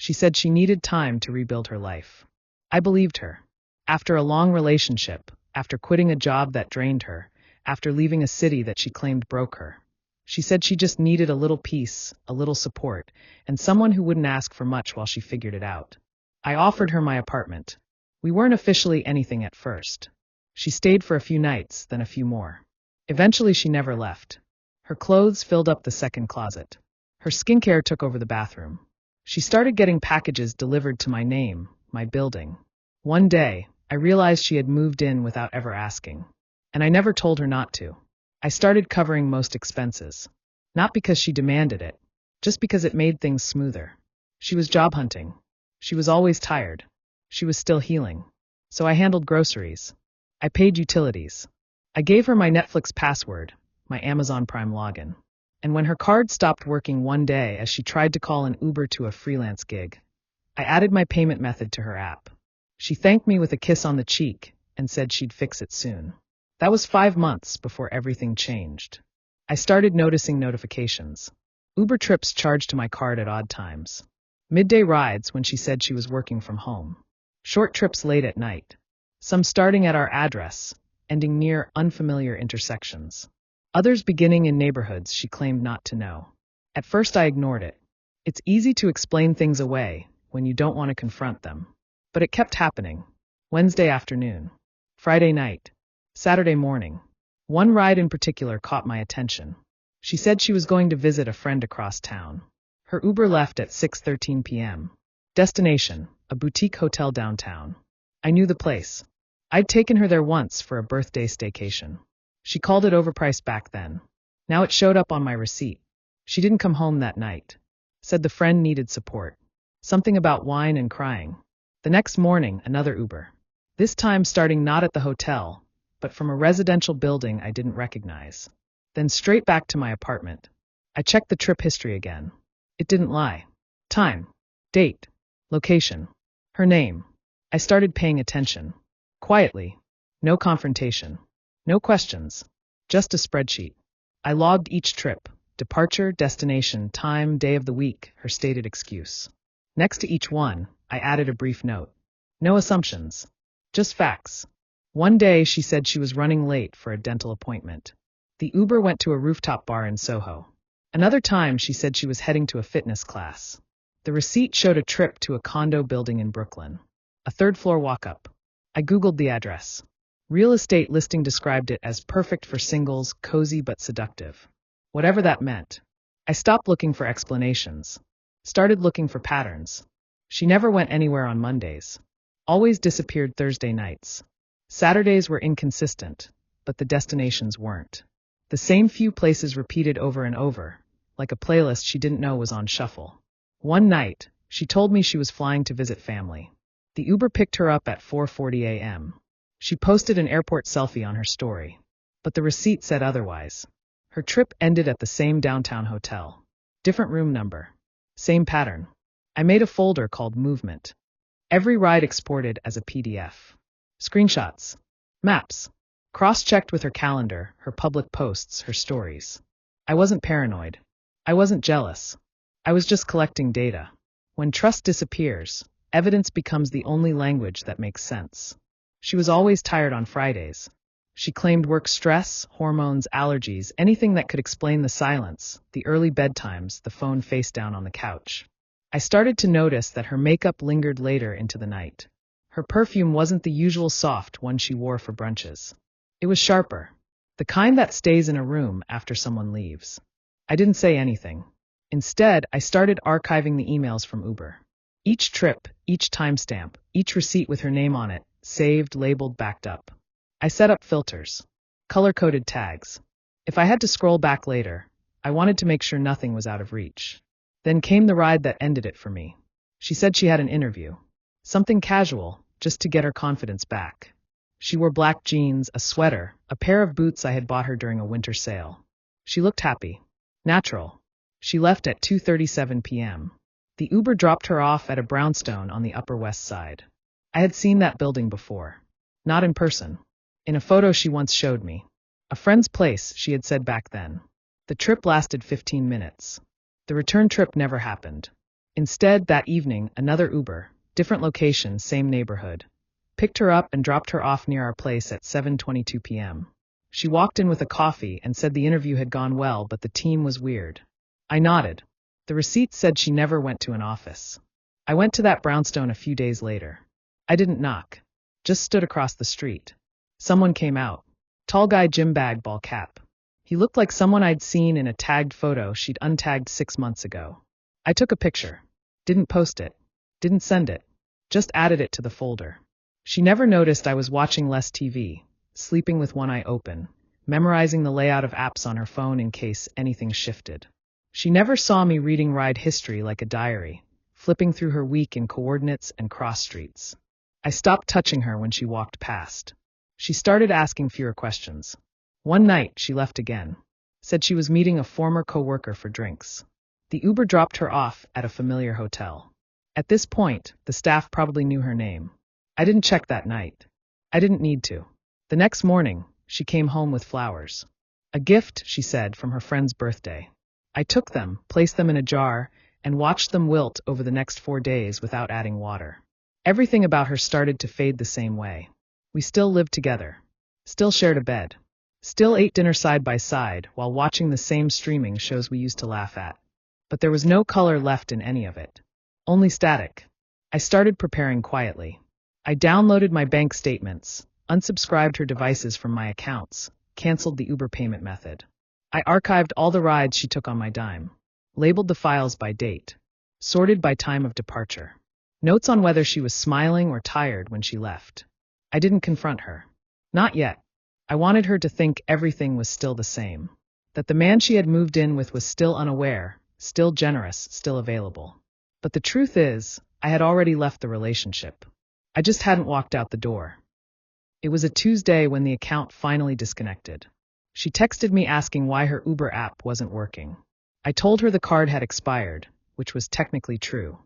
She said she needed time to rebuild her life. I believed her. After a long relationship, after quitting a job that drained her, after leaving a city that she claimed broke her, she said she just needed a little peace, a little support, and someone who wouldn't ask for much while she figured it out. I offered her my apartment. We weren't officially anything at first. She stayed for a few nights, then a few more. Eventually she never left. Her clothes filled up the second closet. Her skincare took over the bathroom. She started getting packages delivered to my name, my building. One day, I realized she had moved in without ever asking. And I never told her not to. I started covering most expenses. Not because she demanded it, just because it made things smoother. She was job hunting. She was always tired. She was still healing. So I handled groceries. I paid utilities. I gave her my Netflix password, my Amazon Prime login. And when her card stopped working one day as she tried to call an Uber to a freelance gig, I added my payment method to her app. She thanked me with a kiss on the cheek and said she'd fix it soon. That was 5 months before everything changed. I started noticing notifications. Uber trips charged to my card at odd times. Midday rides when she said she was working from home. Short trips late at night. Some starting at our address, ending near unfamiliar intersections. Others beginning in neighborhoods she claimed not to know. At first I ignored it. It's easy to explain things away when you don't want to confront them. But it kept happening. Wednesday afternoon. Friday night. Saturday morning. One ride in particular caught my attention. She said she was going to visit a friend across town. Her Uber left at 6:13 p.m. Destination, a boutique hotel downtown. I knew the place. I'd taken her there once for a birthday staycation. She called it overpriced back then. Now it showed up on my receipt. She didn't come home that night. Said the friend needed support. Something about wine and crying. The next morning, another Uber. This time starting not at the hotel, but from a residential building I didn't recognize. Then straight back to my apartment. I checked the trip history again. It didn't lie. Time. Date. Location. Her name. I started paying attention. Quietly. No confrontation. No questions. Just a spreadsheet. I logged each trip. Departure, destination, time, day of the week, her stated excuse. Next to each one, I added a brief note. No assumptions. Just facts. One day she said she was running late for a dental appointment. The Uber went to a rooftop bar in Soho. Another time she said she was heading to a fitness class. The receipt showed a trip to a condo building in Brooklyn. A third-floor walk-up. I Googled the address. Real estate listing described it as perfect for singles, cozy but seductive. Whatever that meant. I stopped looking for explanations. Started looking for patterns. She never went anywhere on Mondays. Always disappeared Thursday nights. Saturdays were inconsistent, but the destinations weren't. The same few places repeated over and over, like a playlist she didn't know was on shuffle. One night, she told me she was flying to visit family. The Uber picked her up at 4:40 a.m. She posted an airport selfie on her story. But the receipt said otherwise. Her trip ended at the same downtown hotel. Different room number. Same pattern. I made a folder called Movement. Every ride exported as a PDF. Screenshots. Maps. Cross-checked with her calendar, her public posts, her stories. I wasn't paranoid. I wasn't jealous. I was just collecting data. When trust disappears, evidence becomes the only language that makes sense. She was always tired on Fridays. She claimed work stress, hormones, allergies, anything that could explain the silence, the early bedtimes, the phone face down on the couch. I started to notice that her makeup lingered later into the night. Her perfume wasn't the usual soft one she wore for brunches. It was sharper. The kind that stays in a room after someone leaves. I didn't say anything. Instead, I started archiving the emails from Uber. Each trip, each timestamp, each receipt with her name on it, saved, labeled, backed up. I set up filters. Color-coded tags. If I had to scroll back later, I wanted to make sure nothing was out of reach. Then came the ride that ended it for me. She said she had an interview. Something casual, just to get her confidence back. She wore black jeans, a sweater, a pair of boots I had bought her during a winter sale. She looked happy. Natural. She left at 2:37 p.m. The Uber dropped her off at a brownstone on the Upper West Side. I had seen that building before. Not in person. In a photo she once showed me. A friend's place, she had said back then. The trip lasted 15 minutes. The return trip never happened. Instead, that evening, another Uber, different location, same neighborhood, picked her up and dropped her off near our place at 7:22 p.m. She walked in with a coffee and said the interview had gone well, but the team was weird. I nodded. The receipt said she never went to an office. I went to that brownstone a few days later. I didn't knock. Just stood across the street. Someone came out. Tall guy, gym bag, ball cap. He looked like someone I'd seen in a tagged photo she'd untagged 6 months ago. I took a picture. Didn't post it. Didn't send it. Just added it to the folder. She never noticed I was watching less TV, sleeping with one eye open, memorizing the layout of apps on her phone in case anything shifted. She never saw me reading ride history like a diary, flipping through her week in coordinates and cross streets. I stopped touching her when she walked past. She started asking fewer questions. One night, she left again. Said she was meeting a former coworker for drinks. The Uber dropped her off at a familiar hotel. At this point, the staff probably knew her name. I didn't check that night. I didn't need to. The next morning, she came home with flowers. A gift, she said, from her friend's birthday. I took them, placed them in a jar, and watched them wilt over the next 4 days without adding water. Everything about her started to fade the same way. We still lived together. Still shared a bed. Still ate dinner side by side while watching the same streaming shows we used to laugh at. But there was no color left in any of it. Only static. I started preparing quietly. I downloaded my bank statements, unsubscribed her devices from my accounts, canceled the Uber payment method. I archived all the rides she took on my dime, labeled the files by date, sorted by time of departure. Notes on whether she was smiling or tired when she left. I didn't confront her. Not yet. I wanted her to think everything was still the same. That the man she had moved in with was still unaware, still generous, still available. But the truth is, I had already left the relationship. I just hadn't walked out the door. It was a Tuesday when the account finally disconnected. She texted me asking why her Uber app wasn't working. I told her the card had expired, which was technically true.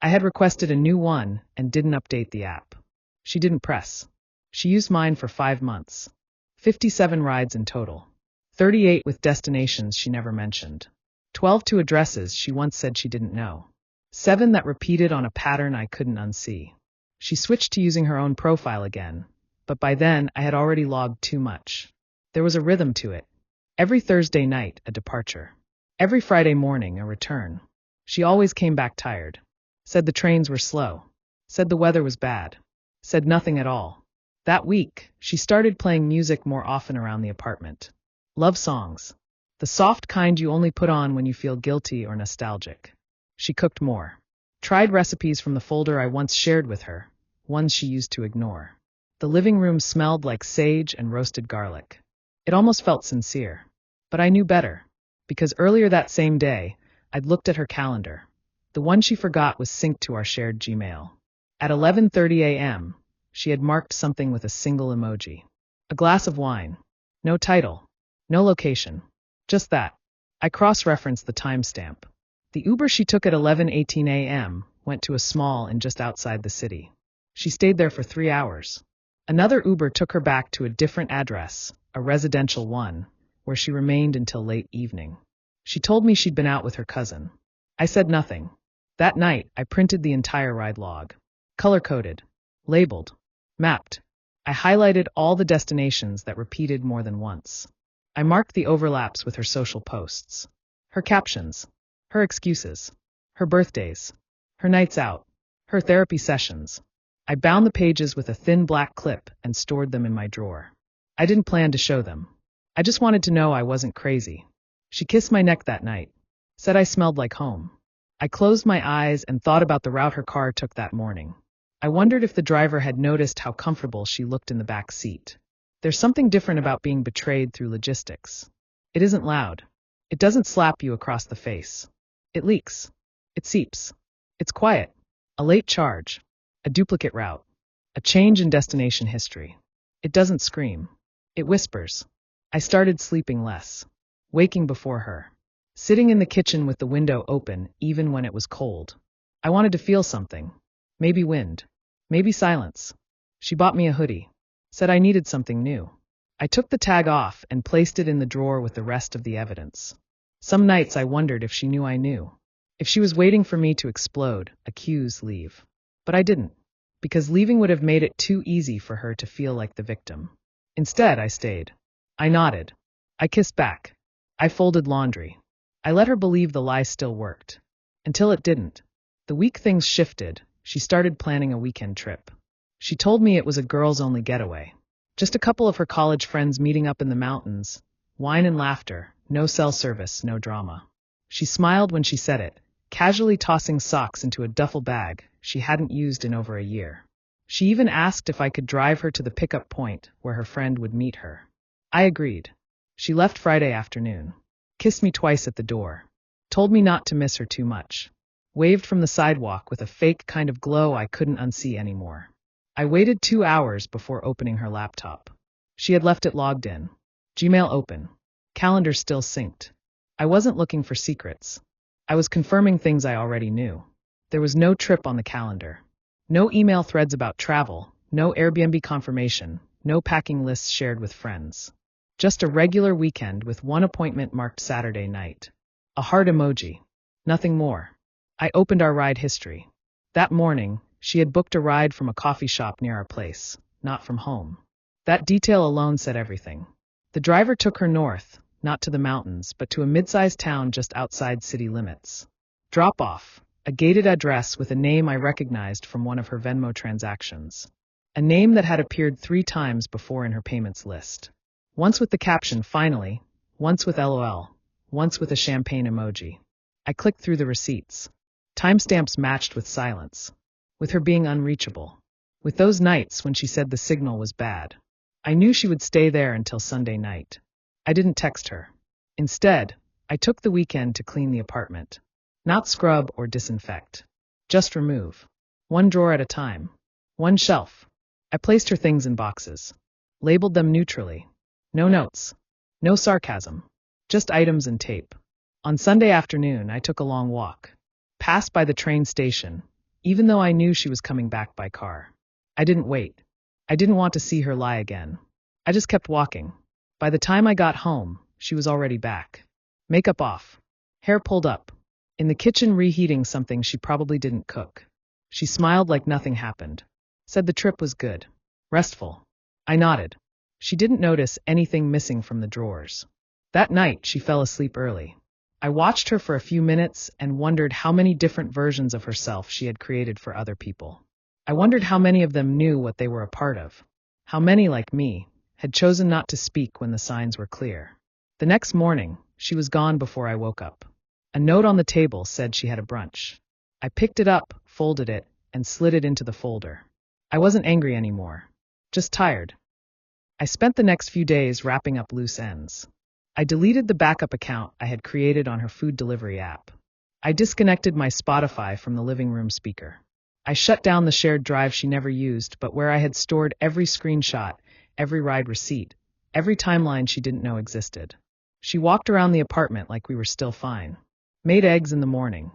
I had requested a new one and didn't update the app. She didn't press. She used mine for 5 months. 57 rides in total. 38 with destinations she never mentioned. 12 to addresses she once said she didn't know. 7 that repeated on a pattern I couldn't unsee. She switched to using her own profile again, but by then I had already logged too much. There was a rhythm to it. Every Thursday night, a departure. Every Friday morning, a return. She always came back tired. Said the trains were slow. Said the weather was bad. Said nothing at all. That week, she started playing music more often around the apartment. Love songs. The soft kind you only put on when you feel guilty or nostalgic. She cooked more. Tried recipes from the folder I once shared with her, ones she used to ignore. The living room smelled like sage and roasted garlic. It almost felt sincere. But I knew better, because earlier that same day, I'd looked at her calendar. The one she forgot was synced to our shared Gmail. At 11:30 a.m., she had marked something with a single emoji. A glass of wine. No title. No location. Just that. I cross-referenced the timestamp. The Uber she took at 11:18 a.m. went to a small inn just outside the city. She stayed there for 3 hours. Another Uber took her back to a different address, a residential one, where she remained until late evening. She told me she'd been out with her cousin. I said nothing. That night, I printed the entire ride log. Color-coded. Labeled. Mapped. I highlighted all the destinations that repeated more than once. I marked the overlaps with her social posts. Her captions. Her excuses. Her birthdays. Her nights out. Her therapy sessions. I bound the pages with a thin black clip and stored them in my drawer. I didn't plan to show them. I just wanted to know I wasn't crazy. She kissed my neck that night. Said I smelled like home. I closed my eyes and thought about the route her car took that morning. I wondered if the driver had noticed how comfortable she looked in the back seat. There's something different about being betrayed through logistics. It isn't loud. It doesn't slap you across the face. It leaks. It seeps. It's quiet. A late charge. A duplicate route. A change in destination history. It doesn't scream. It whispers. I started sleeping less. Waking before her. Sitting in the kitchen with the window open, even when it was cold. I wanted to feel something. Maybe wind. Maybe silence. She bought me a hoodie. Said I needed something new. I took the tag off and placed it in the drawer with the rest of the evidence. Some nights I wondered if she knew I knew. If she was waiting for me to explode, accuse, leave. But I didn't, because leaving would have made it too easy for her to feel like the victim. Instead, I stayed. I nodded. I kissed back. I folded laundry. I let her believe the lie still worked. Until it didn't. The week things shifted, she started planning a weekend trip. She told me it was a girls-only getaway. Just a couple of her college friends meeting up in the mountains. Wine and laughter, no cell service, no drama. She smiled when she said it, casually tossing socks into a duffel bag she hadn't used in over a year. She even asked if I could drive her to the pickup point where her friend would meet her. I agreed. She left Friday afternoon. Kissed me twice at the door. Told me not to miss her too much. Waved from the sidewalk with a fake kind of glow I couldn't unsee anymore. I waited 2 hours before opening her laptop. She had left it logged in. Gmail open. Calendar still synced. I wasn't looking for secrets. I was confirming things I already knew. There was no trip on the calendar. No email threads about travel, no Airbnb confirmation, no packing lists shared with friends. Just a regular weekend with one appointment marked Saturday night. A heart emoji. Nothing more. I opened our ride history. That morning, she had booked a ride from a coffee shop near our place, not from home. That detail alone said everything. The driver took her north, not to the mountains, but to a mid-sized town just outside city limits. Drop off. A gated address with a name I recognized from one of her Venmo transactions. A name that had appeared 3 times before in her payments list. Once with the caption, finally, once with LOL, once with a champagne emoji. I clicked through the receipts. Timestamps matched with silence. With her being unreachable. With those nights when she said the signal was bad. I knew she would stay there until Sunday night. I didn't text her. Instead, I took the weekend to clean the apartment. Not scrub or disinfect. Just remove. One drawer at a time. One shelf. I placed her things in boxes. Labeled them neutrally. No notes. No sarcasm. Just items and tape. On Sunday afternoon, I took a long walk. Passed by the train station, even though I knew she was coming back by car. I didn't wait. I didn't want to see her lie again. I just kept walking. By the time I got home, she was already back. Makeup off. Hair pulled up. In the kitchen reheating something she probably didn't cook. She smiled like nothing happened. Said the trip was good. Restful. I nodded. She didn't notice anything missing from the drawers. That night, she fell asleep early. I watched her for a few minutes and wondered how many different versions of herself she had created for other people. I wondered how many of them knew what they were a part of. How many, like me, had chosen not to speak when the signs were clear. The next morning, she was gone before I woke up. A note on the table said she had a brunch. I picked it up, folded it, and slid it into the folder. I wasn't angry anymore. Just tired. I spent the next few days wrapping up loose ends. I deleted the backup account I had created on her food delivery app. I disconnected my Spotify from the living room speaker. I shut down the shared drive she never used, but where I had stored every screenshot, every ride receipt, every timeline she didn't know existed. She walked around the apartment like we were still fine. Made eggs in the morning.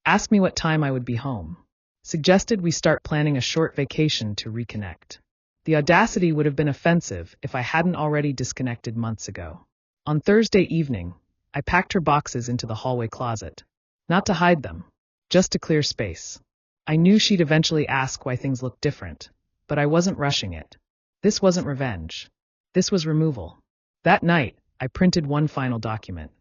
Asked me what time I would be home. Suggested we start planning a short vacation to reconnect. The audacity would have been offensive if I hadn't already disconnected months ago. On Thursday evening, I packed her boxes into the hallway closet. Not to hide them, just to clear space. I knew she'd eventually ask why things looked different, but I wasn't rushing it. This wasn't revenge. This was removal. That night, I printed one final document.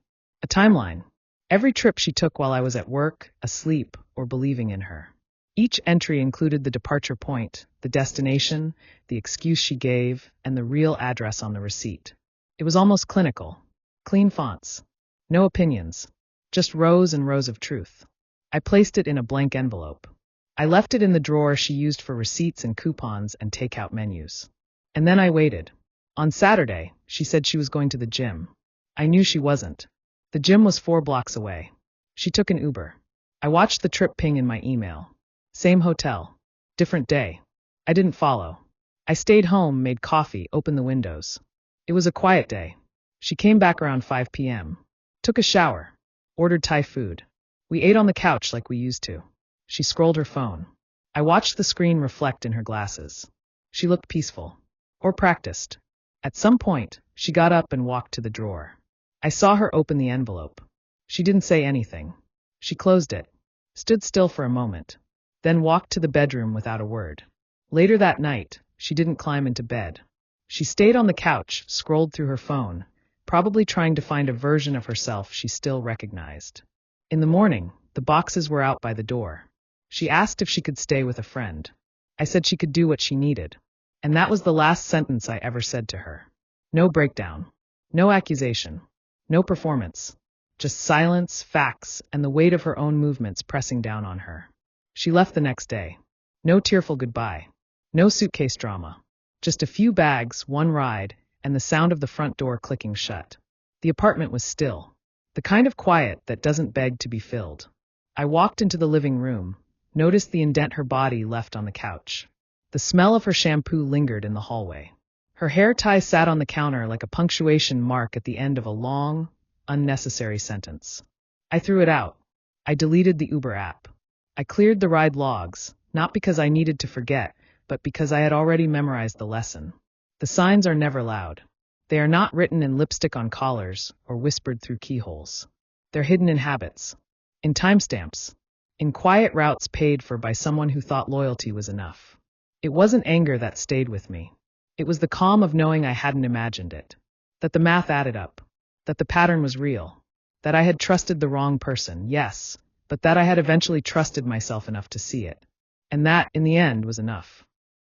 A timeline. Every trip she took while I was at work, asleep, or believing in her. Each entry included the departure point, the destination, the excuse she gave, and the real address on the receipt. It was almost clinical. Clean fonts. No opinions. Just rows and rows of truth. I placed it in a blank envelope. I left it in the drawer she used for receipts and coupons and takeout menus. And then I waited. On Saturday, she said she was going to the gym. I knew she wasn't. The gym was 4 blocks away. She took an Uber. I watched the trip ping in my email. Same hotel. Different day. I didn't follow. I stayed home, made coffee, opened the windows. It was a quiet day. She came back around 5 p.m. Took a shower. Ordered Thai food. We ate on the couch like we used to. She scrolled her phone. I watched the screen reflect in her glasses. She looked peaceful. Or practiced. At some point, she got up and walked to the drawer. I saw her open the envelope. She didn't say anything. She closed it, stood still for a moment, then walked to the bedroom without a word. Later that night, she didn't climb into bed. She stayed on the couch, scrolled through her phone, probably trying to find a version of herself she still recognized. In the morning, the boxes were out by the door. She asked if she could stay with a friend. I said she could do what she needed. And that was the last sentence I ever said to her. No breakdown. No accusation. No performance. Just silence, facts, and the weight of her own movements pressing down on her. She left the next day. No tearful goodbye. No suitcase drama. Just a few bags, one ride, and the sound of the front door clicking shut. The apartment was still. The kind of quiet that doesn't beg to be filled. I walked into the living room, noticed the indent her body left on the couch. The smell of her shampoo lingered in the hallway. Her hair tie sat on the counter like a punctuation mark at the end of a long, unnecessary sentence. I threw it out. I deleted the Uber app. I cleared the ride logs, not because I needed to forget, but because I had already memorized the lesson. The signs are never loud. They are not written in lipstick on collars or whispered through keyholes. They're hidden in habits, in timestamps, in quiet routes paid for by someone who thought loyalty was enough. It wasn't anger that stayed with me. It was the calm of knowing I hadn't imagined it, that the math added up, that the pattern was real, that I had trusted the wrong person, yes, but that I had eventually trusted myself enough to see it. And that, in the end, was enough.